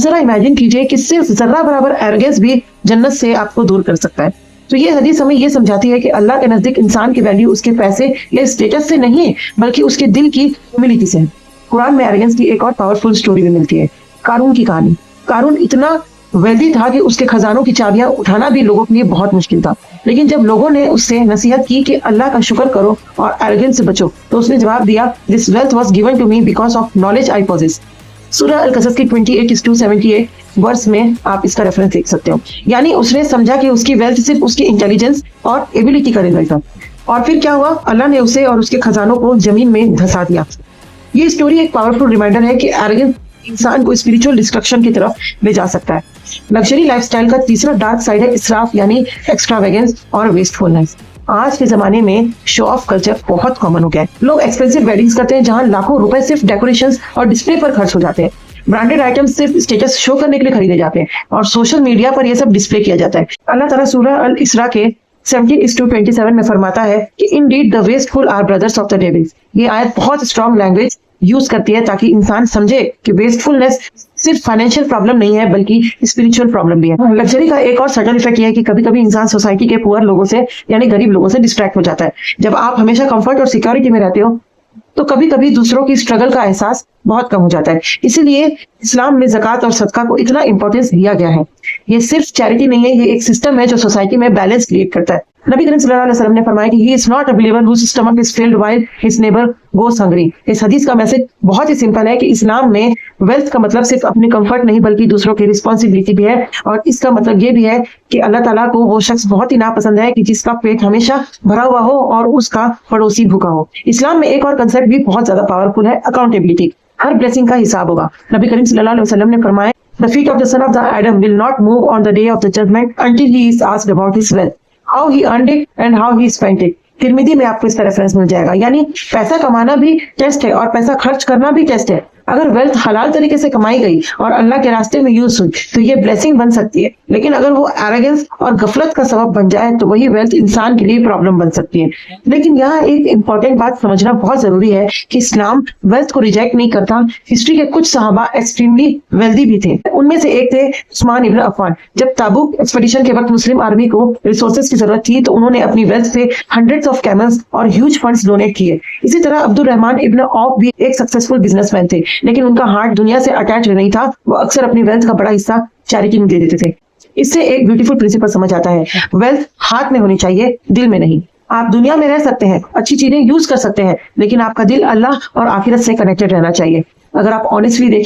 जरा इमेजिन कीजिए कि सिर्फ जर्रा बराबर एरोगेंस भी जन्नत से आपको दूर कर सकता है। तो ये हदीस हमें ये समझाती है कि अल्लाह के नजदीक इंसान की वैल्यू उसके पैसे या स्टेटस से नहीं है, बल्कि उसके दिल की ह्यूमिलिटी से है। कुरान में एरोगेंस की एक और पावरफुल स्टोरी भी मिलती है, कारून की कहानी। कारून इतना वेल्दी था कि उसके खजानों की चाबियां उठाना भी लोगों के लिए बहुत मुश्किल था। लेकिन जब लोगों ने उससे नसीहत की कि अल्लाह का शुक्र करो और एरोगेंस से बचो, तो उसने जवाब दिया, this wealth was given to me because of knowledge I possess. सूरह अल-कसस की 28:278 वर्स में आप इसका रेफरेंस देख सकते हो। यानी उसने समझा कि उसकी वेल्थ सिर्फ उसकी इंटेलिजेंस और एबिलिटी का रिजल्ट था। और फिर क्या हुआ, अल्लाह ने उसे और उसके खजानों को जमीन में धंसा दिया। ये स्टोरी एक पावरफुल रिमाइंडर है कि एरोगेंस इंसान को स्पिरिचुअल डिस्ट्रक्शन की तरफ ले जा सकता है। लग्जरी लाइफस्टाइल का तीसरा डार्क साइड है इसराफ यानी एक्स्ट्रावेगेंस और वेस्टफुलनेस। आज के जमाने में शो ऑफ कल्चर बहुत कॉमन हो गया है। लोग एक्सपेंसिव वेडिंग्स करते हैं जहां लाखों रुपए सिर्फ डेकोरेशंस और डिस्प्ले पर खर्च हो जाते हैं। ब्रांडेड आइटम्स सिर्फ स्टेटस शो करने के लिए खरीदे जाते हैं और सोशल मीडिया पर यह सब डिस्प्ले किया जाता है। अल्लाह ताला सूरह अल इसरा के 17:27 में फरमाता है कि indeed the wasteful are brothers of the devils. ये आयत बहुत स्ट्रॉन्ग लैंग्वेज यूज करती है ताकि इंसान समझे कि वेस्टफुलनेस सिर्फ फाइनेंशियल प्रॉब्लम नहीं है, बल्कि स्पिरिचुअल प्रॉब्लम भी है। लग्जरी का एक और सडन इफेक्ट यह है कि कभी कभी इंसान सोसाइटी के पुअर लोगों से यानी गरीब लोगों से डिस्ट्रैक्ट हो जाता है। जब आप हमेशा कंफर्ट और सिक्योरिटी में रहते हो तो कभी कभी दूसरों की स्ट्रगल का एहसास बहुत कम हो जाता है। इसीलिए इस्लाम में ज़कात और सदका को इतना इंपॉर्टेंस दिया गया है। ये सिर्फ चैरिटी नहीं है, ये एक सिस्टम है जो सोसाइटी में बैलेंस क्रिएट करता है। नबी करीम सल्लल्लाहु अलैहि वसल्लम ने फरमाया कि he is not a believer whose stomach is filled while his neighbour goes hungry. इस हदीस का मैसेज बहुत ही सिंपल है कि इस्लाम में वेल्थ का मतलब सिर्फ अपने कंफर्ट नहीं, बल्कि दूसरों की रिस्पॉन्सिबिलिटी भी है। और इसका मतलब ये भी है कि अल्लाह ताला को वो शख्स बहुत ही नापसंद है कि जिसका पेट हमेशा भरा हुआ हो और उसका पड़ोसी भूखा हो। इस्लाम में एक और कंसेप्ट भी बहुत ज्यादा पावरफुल है, अकाउंटेबिलिटी। हर ब्लेसिंग का हिसाब होगा। नबी करीम सल्लल्लाहु अलैहि वसल्लम ने फरमाया, The feet of the son of the Adam will not move on the day of the judgment until he is asked about his wealth, how he earned it and how he spent it. Tirmidhi में आपको इसका reference मिल जाएगा। यानी पैसा कमाना भी test है और पैसा खर्च करना भी टेस्ट है। अगर वेल्थ हलाल तरीके से कमाई गई और अल्लाह के रास्ते में यूज हुई तो ये ब्लेसिंग बन सकती है, लेकिन अगर वो एरोगेंस और गफलत का सबब बन जाए तो वही वेल्थ इंसान के लिए प्रॉब्लम बन सकती है। लेकिन यहाँ एक इंपॉर्टेंट बात समझना बहुत जरूरी है कि इस्लाम वेल्थ को रिजेक्ट नहीं करता। हिस्ट्री के कुछ सहाबा एक्सट्रीमली वेल्दी भी थे। उनमें से एक थे उस्मान इब्न अफ़्फ़ान। जब ताबुक एक्सपेडिशन के वक्त मुस्लिम आर्मी को रिसोर्सेज की जरूरत थी तो उन्होंने अपनी वेल्थ से हंड्रेड्स ऑफ कैमल्स और ह्यूज फंड्स डोनेट किए। इसी तरह अब्दुल रहमान इब्न औफ भी एक सक्सेसफुल बिजनेसमैन थे, लेकिन उनका हार्ट दुनिया से अटैच नहीं था। वो अक्सर अपनी वेल्थ का बड़ा हिस्सा चैरिटी में दे देते थे। इससे एक ब्यूटीफुल प्रिंसिपल समझ आता है, वेल्थ हाथ में होनी चाहिए, दिल में नहीं। आप दुनिया में रह सकते हैं, अच्छी चीजें यूज कर सकते हैं, लेकिन आपका दिल अल्लाह और आखिरत से कनेक्टेड रहना चाहिए। अगर आप ऑनेस्टली देखें